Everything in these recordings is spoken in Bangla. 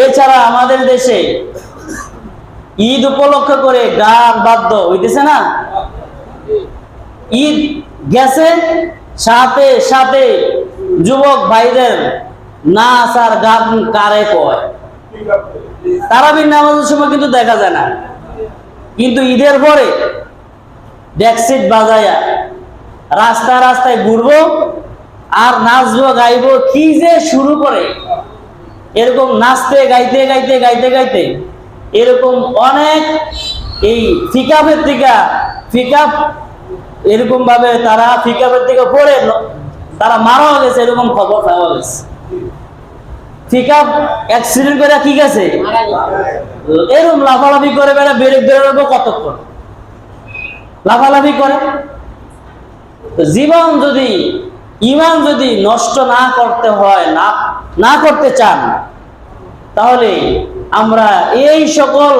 এছাড়া আমাদের দেশে ঈদ উপলক্ষ করে গান বাদ্য হইতেছে না, ঈদ গেছে, সাথে সাথে যুবক ভাইদের নাচ আর গান কারে কয়। তারাবির নামাজের সময় কিন্তু দেখা যায় না, কিন্তু ঈদের পরে ডেকসিট বাজায়া রাস্তায় রাস্তায় ঘুরবো আর নাচবো গাইবো, কি যে শুরু করে। এরকম নাচতে গাইতে গাইতে গাইতে গাইতে এরকম অনেক এই ফিকাফের থেকে ফিকাফ এরকম ভাবে তারা ফিকাফের থেকে পড়ে তারা মারা গেছে, এরকম খবর পাওয়া গেছে। ফিকাফ অ্যাক্সিডেন্ট করে কি গেছে, এরকম লাফালাফি করে বেড়া বেরোবো কতক্ষণ, লাফালাফি করে। জীবন যদি ঈমান যদি নষ্ট না করতে হয়, না করতে চান, তাহলে আমরা এই সকল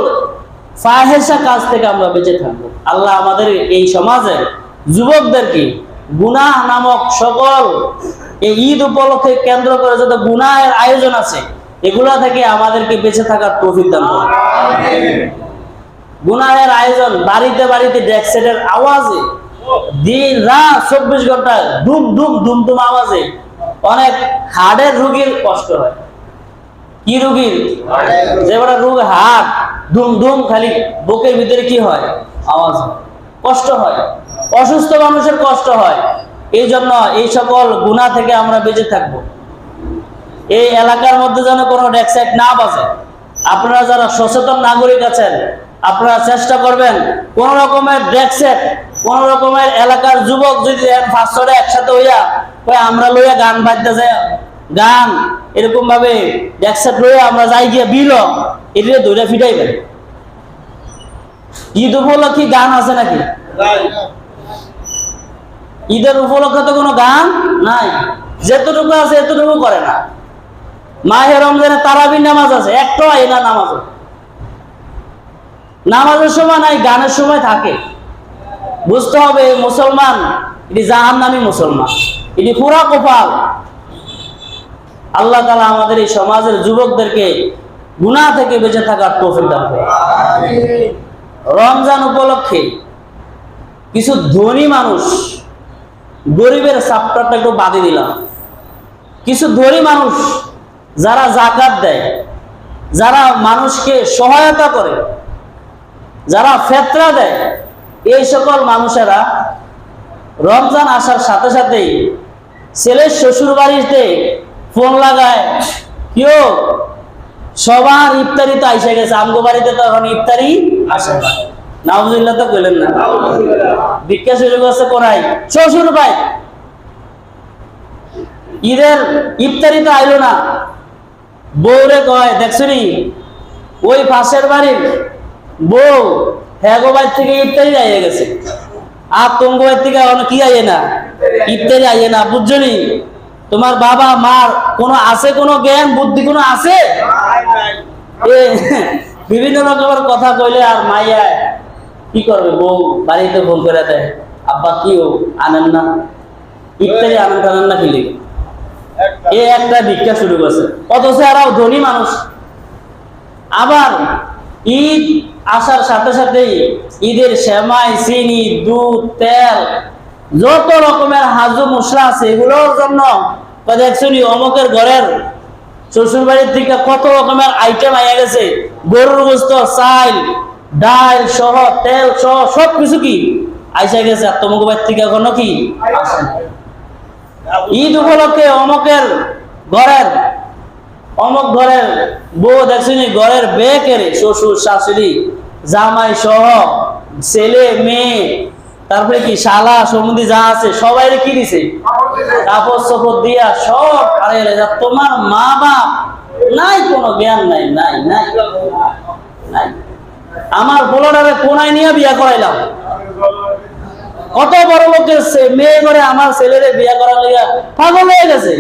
ফাহেসা কাজ থেকে আমরা বেঁচে থাকবো। আল্লাহ আমাদের এই সমাজের যুবকদেরকে গুনাহ নামক সকল এই ঈদ উপলক্ষে কেন্দ্র করে যত গুনাহের আয়োজন আছে এগুলা থেকে আমাদেরকে বেঁচে থাকার তৌফিক দান করুন। গুনাহের আয়োজন বাড়িতে বাড়িতে ডেকসেটের আওয়াজে দিন রাত 24 ঘন্টা ধুম ধুম ধুম ধুম আওয়াজে অনেক হার্টের রোগীর কষ্ট হয়। কি রোগীর? যেটা রোগ হার্ট, ধুম ধুম খালি বুকের ভিতরে কি হয়, আওয়াজ হয়, কষ্ট হয়, অসুস্থ মানুষের কষ্ট হয়। এই জন্য এই সকল গুনাহ থেকে আমরা বেঁচে থাকবো। এই এলাকার মধ্যে যেন কোনো ডেকসাইট না বাজে। আপনারা যারা সচেতন নাগরিক আছেন, আপনারা চেষ্টা করবেন কোন রকমের ডেকসেট, কোন রকমের এলাকার যুবক যদি 500টা একসাথে হইয়া আমরা লইয়া গান বাজতে যাই, গান এরকম ভাবে ডেকসেট লইয়া আমরা যাই গিয়ে বিল এটা ধরে ফিটাইবেন। ঈদ উপলক্ষে গান আছে নাকি? ঈদের উপলক্ষে তো কোনো গান নাই, যেতটুকু আছে এতটুকু করে না। মাহে রমজানে তারাবির নামাজ আছে, একটাও না নামাজ, নামাজের সময় নাই, গানের সময় থাকে। বুঝতে হবে মুসলমান এটি জাহান্নামী মুসলমান, এটি পুরা কপাল। আল্লাহ তাআলা আমাদের এই সমাজের যুবকদেরকে গুনাহ থেকে বেঁচে থাকার তৌফিক দান করুন। রমজান উপলক্ষে কিছু ধনী মানুষ, গরিবের চাপ্টারটা একটু বাদে দিলাম, কিছু ধনী মানুষ যারা যাকাত দেয়, যারা মানুষকে সহায়তা করে, যারা ফেতরা দেয়, এই সকল মানুষেরা রমজান আসার সাথে সাথেই ছেলের শ্বশুর বাড়িতে ফোন লাগায়, কেউ সবার ইফতারি তো আইসা গেছে, আমগো বাড়িতে তো এখন ইফতারি আসে না। নাউজুবিল্লাহ তো কইলেন না, ভিক্ষা শুরু করছে কোনায় শ্বশুর ভাই, ঈদের ইফতারি তো আইলো না। বউরে কয়, দেখছুনি ওই পাশের বাড়ির বউ হ্যাগো বাড়ি থেকে ইফতারি আইয়ে গেছে, আর তোমার বাড়ি থেকে কি আইয়ে না, ইফতারি আইয়ে না। বুঝছনি তোমার বাবা মার কোনো আছে, কোনো জ্ঞান বুদ্ধি কোনো আছে? বিভিন্ন রকমের কথা কইলে আর মাইয়া কি করবে, বউ বাড়িতে ফোন করে দেয়, আব্বা কি ও আনেন না ইফতারি, আনেন টানেন না, কি লিখে এ একটা ভিক্ষা শুরু করছে। অথচ এরাও ধনী মানুষ। আবার ঈদ আসার সাথে সাথেই ঈদের সেমাই, চিনি, দুধ, তেল, যত রকমের হাজু মশলা আছে এগুলোর জন্য দেখছুনি অমুকের ঘরের শ্বশুর বাড়ির থেকে কত রকমের আইটেম আইয়া গেছে, গরুর গোস্ত, চাল, ডাল সহ, তেল সহ সবকিছু কি আইসা গেছে, আর তোমাকে বাড়ির থেকে এখনো কি আসে না। ঈদ উপলক্ষে অমুকের ঘরের অমুক ঘরের বউ দেখছুনি ঘরের বেকেরে শ্বশুর শাশুড়ি জামাই সহ ছেলে মেয়ে, তারপরে কি শালা সমুদ্রী যা আছে সবাই কি দিছে, কাপড় চোপড় দিয়া সব। আরে তোমার মা বাপ নাই, কোনো জ্ঞান নাই, নাই নাই নাই। আমার পোলাটারে কোনায় নিয়ে বিয়া করাইলাম, কত বড় লোকের মেয়ে করে আমার ছেলেরে বিয়া করার লিগা পাগল হয়ে গেছে।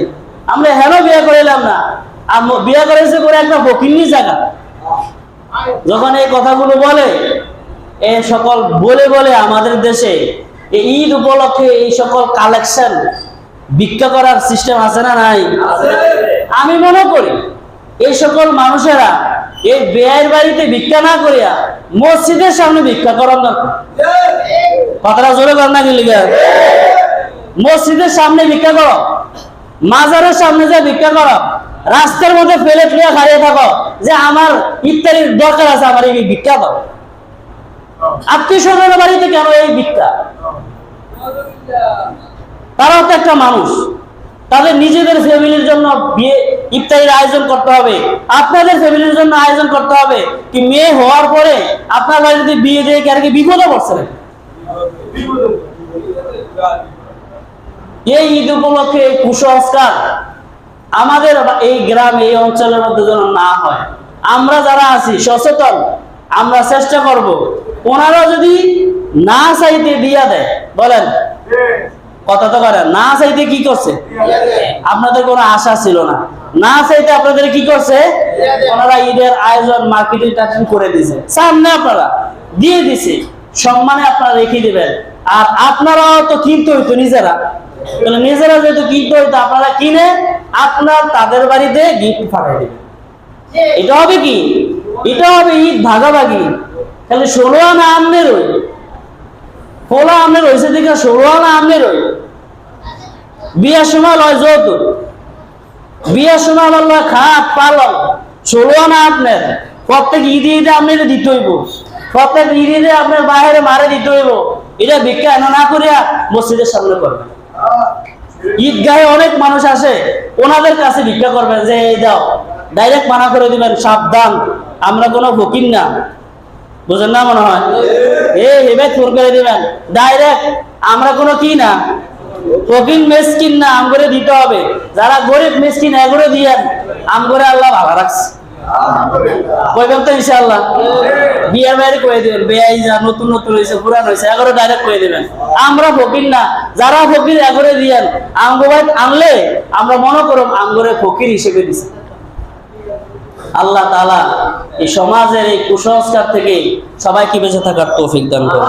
আমরা হেন বিয়া করাইলাম না, বিয়া করেছে করে একটা বকিন্নি জায়গা। যখন এই কথাগুলো বলে, এই সকল বলে বলে আমাদের দেশে এই ঈদ উপলক্ষে এই সকল কালেকশন ভিক্ষা করার সিস্টেম আছে না নাই? আমি মনে করি এই সকল মানুষেরা এই বেয়ের বাড়িতে ভিক্ষা না করিয়া মসজিদের সামনে ভিক্ষা করার না, কথাটা জোরে কর না কি লিখা, মসজিদের সামনে ভিক্ষা করো, মাজারের সামনে যে ভিক্ষা করো, রাস্তার মধ্যে ফেলে ফেলে খাইয়ে থাকো যে আমার ইফতারির দরকার আছে, আমার এই ভিক্ষা দাও। আত্মীয় স্বজনের বাড়িতে কেন এই ভিক্ষা? তারাও তো একটা মানুষ, তাদের নিজেদের ফ্যামিলির জন্য বিয়ে ইফতারির আয়োজন করতে হবে, আপনাদের ফ্যামিলির জন্য আয়োজন করতে হবে। কি মেয়ে হওয়ার পরে আপনার বাড়িতে বিয়ে দিয়ে কি আর কি বিপদে পড়ছে? এই ঈদ উপলক্ষে এই কুসংস্কার আমাদের এই গ্রাম এই অঞ্চলের মধ্যে যেন না হয়। আমরা যারা আছি সচেতন, আমরা চেষ্টা করব ওনারা যদি না চাইতে দিয়া দেয়, বলেন কথা তো করেন, না চাইতে কি করছে? আপনাদের কোনো আশা ছিল না, না চাইতে আপনাদের কি করছে? ওনারা ঈদের আয়োজন মার্কেটিং টার্কেটিং করে দিয়েছে, সামনে আপনারা দিয়ে দিছে, সম্মানে আপনারা রেখে দিবেন। আর আপনারাও তো কিনতে হইতো নিজেরা, নিজেরা যেহেতু কিনতে হইতো আপনারা কিনে আপনার তাদের বাড়িতে গিফট পাঠাই দিবেন। এটা হবে কি? এটা হবে ঈদ ভাগাভাগি। তাহলে 16 আনা আমনের ওই পোলা আমনের হয়েছে দেখে 16 আনা আমনের ওই বিয়ার সময় লয় যৌতুক, বিয়ার সময় আমার লয় খাট পালন, 16 আনা আপনার প্রত্যেক ঈদে ঈদে আপনার দিতে হইব, প্রত্যেক ঈদে ঈদে আপনার বাইরে মারে দিতে হইব। এটা ভিক্ষা এনে না করিয়া মসজিদের সামনে করবেন। ঈদগাহে অনেক মানুষ আসে, ওনাদের কাছে ভিক্ষা করবেন যে এই দাও, ডাইরেক্ট মানা করে দিবেন সাবধান আমরা কোনো ফকির না, বুঝেন না মনে হয়, হেবে ফোন করে দিবেন ডাইরেক্ট আমরা কোনো কি না, ফকির মিসকিন না, আমগরে দিতে হবে। যারা গরিব মিসকিন এগুলো দিয়েন, আমগরে আল্লাহ ভালো রাখছে, কইবেন তো ইনশাআল্লাহ। বিয়ের বাইরে কয়ে দিবেন বেয়াই যা নতুন নতুন হয়েছে পুরান হয়েছে এগুলো ডাইরেক্ট কয়ে দিবেন আমরা ফকির না, যারা ফকির এগুলো দিয়েন আমগো ভাই আনলে আমরা মনে করব আমগরে ফকির হিসেবে দিছে। আল্লাহ তাআলা এই সমাজের এই কুসংস্কার থেকে সবাইকে বেঁচে থাকার তৌফিক দান করুন।